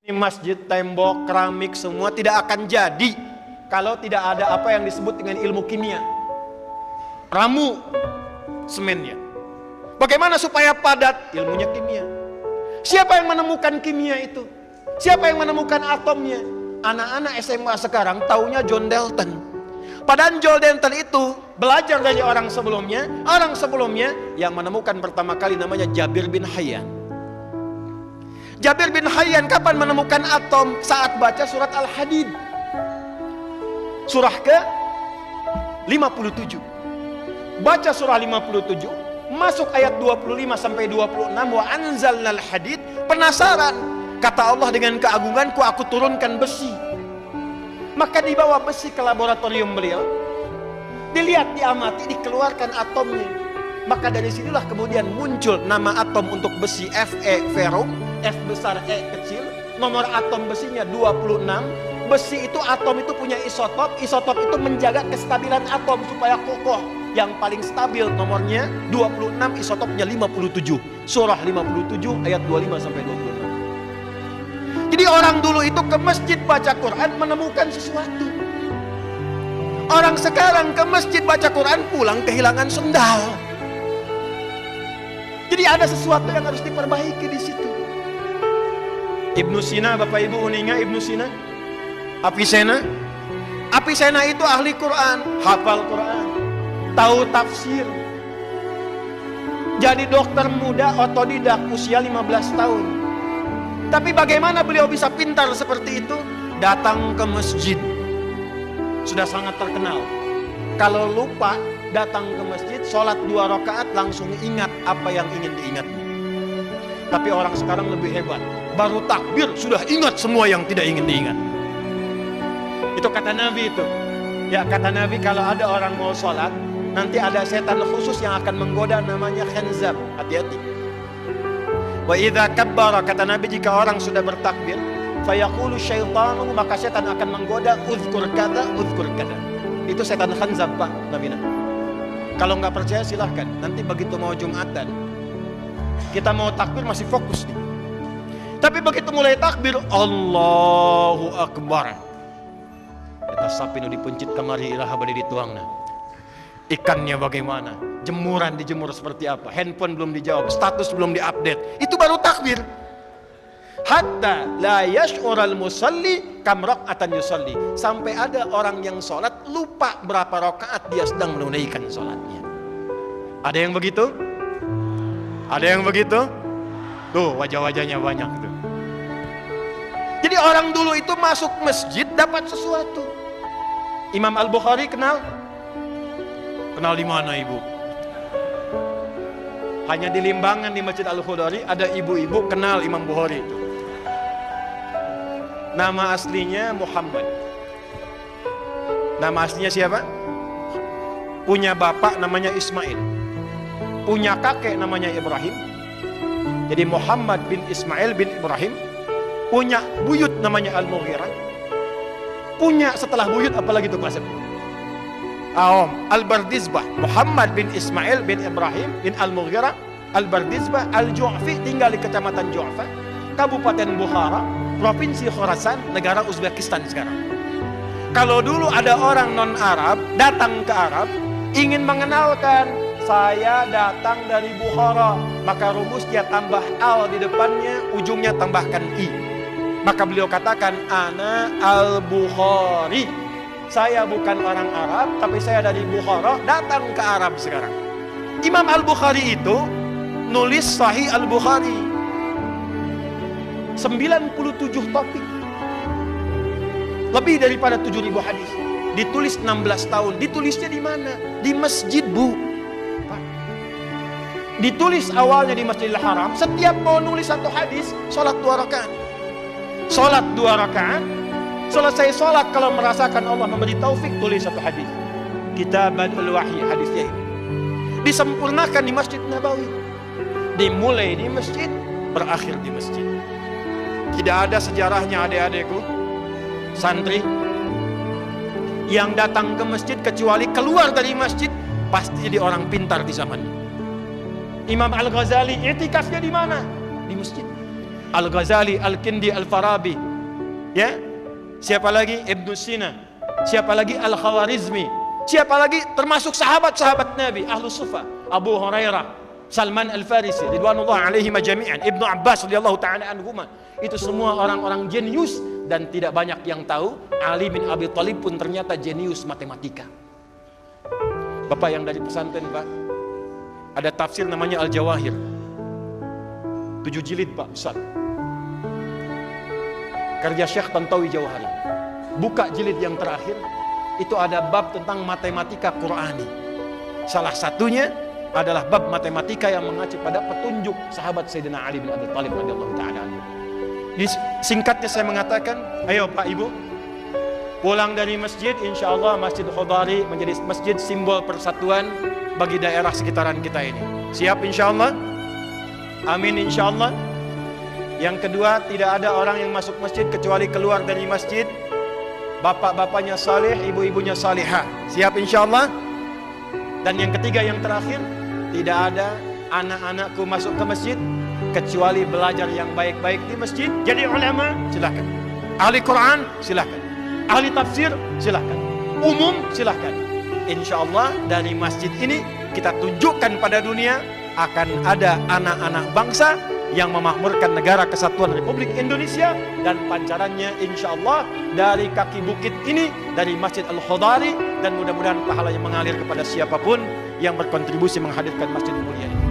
Ini masjid, tembok, keramik semua tidak akan jadi kalau tidak ada apa yang disebut dengan ilmu kimia. Ramu semennya. Bagaimana supaya padat? Ilmunya kimia. Siapa yang menemukan kimia itu? Siapa yang menemukan atomnya? Anak-anak SMA sekarang taunya John Dalton. Padahal John Dalton itu belajar dari orang sebelumnya. Orang sebelumnya yang menemukan pertama kali namanya Jabir bin Hayyan. Jabir bin Hayyan kapan menemukan atom? Saat baca surat Al-Hadid. Surah ke 57. Baca surah 57, masuk ayat 25 sampai 26, wa anzalnal hadid. Penasaran, kata Allah, dengan keagunganku aku turunkan besi. Maka dibawa besi ke laboratorium beliau, dilihat, diamati, dikeluarkan atomnya. Maka dari sinilah kemudian muncul nama atom untuk besi, Fe ferum, F besar, E kecil. Nomor atom besinya 26. Besi itu, atom itu punya isotop. Isotop itu menjaga kestabilan atom supaya kokoh. Yang paling stabil nomornya 26, isotopnya 57. Surah 57 ayat 25 sampai 26. Jadi orang dulu itu ke masjid baca Quran menemukan sesuatu. Orang sekarang ke masjid baca Quran pulang kehilangan sendal. Jadi ada sesuatu yang harus diperbaiki di situ. Ibnu Sina, Bapak Ibu uninga Ibnu Sina? Avicenna? Avicenna itu ahli Quran, hafal Quran, tahu tafsir. Jadi dokter muda otodidak usia 15 tahun. Tapi bagaimana beliau bisa pintar seperti itu? Datang ke masjid. Sudah sangat terkenal. Kalau lupa datang ke masjid, sholat 2 rakaat langsung ingat apa yang ingin diingat. Tapi orang sekarang lebih hebat. Baru takbir sudah ingat semua yang tidak ingin diingat. Itu kata Nabi itu. Ya, kata Nabi, kalau ada orang mau sholat, nanti ada setan khusus yang akan menggoda, namanya khanzab. Hati-hati. Wa idza kabbara, kata Nabi, jika orang sudah bertakbir, fayaqulu syaitanu, maka setan akan menggoda, uzkur kada, uzkur kada. Itu setan khanzab, Pak Nabi. Kalau nggak percaya silahkan. Nanti begitu mau Jumatan, kita mau takbir masih fokus nih. Tapi begitu mulai takbir, Allahu Akbar, kita sapi nu dipencit kamari ilaha bade dituangna. Ikannya bagaimana? Jemuran dijemur seperti apa? Handphone belum dijawab, status belum diupdate. Itu baru takbir. Hatta la yash'ural musalli kam raka'atan yusalli. Sampai ada orang yang sholat lupa berapa rakaat dia sedang menunaikan sholatnya. Ada yang begitu? Ada yang begitu? Tuh wajah-wajahnya banyak tuh. Jadi orang dulu itu masuk masjid dapat sesuatu. Imam Al-Bukhari kenal? Kenal di mana ibu? Hanya di Limbangan di Masjid Al-Khudari ada ibu-ibu kenal Imam Bukhari itu. Nama aslinya Muhammad. Nama aslinya siapa? Punya bapak namanya Ismail. Punya kakek namanya Ibrahim. Jadi Muhammad bin Ismail bin Ibrahim. Punya buyut namanya Al-Mughirah. Punya setelah buyut apalagi itu kelasnya? Al-Bardizbah. Muhammad bin Ismail bin Ibrahim bin Al-Mughirah Al-Bardizbah Al-Ju'fi, tinggal di kecamatan Ju'fa, Kabupaten Bukhara, Provinsi Khorasan, negara Uzbekistan sekarang. Kalau dulu ada orang non-Arab datang ke Arab ingin mengenalkan, saya datang dari Bukhara, maka rumusnya tambah al di depannya, ujungnya tambahkan i. Maka beliau katakan, ana al-Bukhari. Saya bukan orang Arab, tapi saya dari Bukhara, datang ke Arab sekarang. Imam Al-Bukhari itu nulis Sahih Al-Bukhari 97 topik, lebih daripada 7.000 hadis. Ditulis 16 tahun. Ditulisnya di mana? Di masjid, Bu. Ditulis awalnya di Masjidil Haram. Setiap mau nulis satu hadis, sholat 2 rakaat. Sholat 2 rakaat. Selesai sholat, kalau merasakan Allah memberi taufik, tulis satu hadis. Kitabul Wahyi, hadisnya ini disempurnakan di Masjid Nabawi. Dimulai di masjid, berakhir di masjid. Tidak ada sejarahnya adik-adikku, santri yang datang ke masjid kecuali keluar dari masjid pasti jadi orang pintar di zaman. Imam Al-Ghazali itikafnya di mana? Di masjid. Al-Ghazali, Al-Kindi, Al-Farabi. Ya. Siapa lagi? Ibnu Sina. Siapa lagi? Al-Khawarizmi. Siapa lagi? Termasuk sahabat-sahabat Nabi, Ahlus Sufa, Abu Hurairah, Salman Al-Farisi, ridwanullah alaihim jami'an, Ibnu Abbas radhiyallahu ta'ala anhuma. Itu semua orang-orang jenius, dan tidak banyak yang tahu Ali bin Abi Thalib pun ternyata jenius matematika. Bapak yang dari pesantren, Pak, ada tafsir namanya Al-Jawahir, 7 jilid, Pak, besar, karya Syekh Tantawi Jauhari. Buka jilid yang terakhir, itu ada bab tentang matematika Qur'ani. Salah satunya adalah bab matematika yang mengacu pada petunjuk sahabat Sayyidina Ali bin Abi Thalib radhiyallahu ta'ala anhu. Singkatnya saya mengatakan, ayo Pak Ibu, pulang dari masjid, insya Allah Masjid Khudari menjadi masjid simbol persatuan bagi daerah sekitaran kita ini. Siap insya Allah? Amin insya Allah. Yang kedua, tidak ada orang yang masuk masjid kecuali keluar dari masjid bapak-bapaknya saleh, ibu-ibunya salihah. Siap insya Allah. Dan yang ketiga, yang terakhir, tidak ada anak-anakku masuk ke masjid kecuali belajar yang baik-baik di masjid. Jadi ulama, silahkan. Ahli Quran, silahkan. Ahli tafsir, silahkan. Umum, silahkan. Insya Allah dari masjid ini kita tunjukkan pada dunia akan ada anak-anak bangsa yang memakmurkan negara kesatuan Republik Indonesia, dan pancarannya insya Allah dari kaki bukit ini, dari Masjid Al-Khudari, dan mudah-mudahan pahalanya mengalir kepada siapapun yang berkontribusi menghadirkan masjid mulia ini.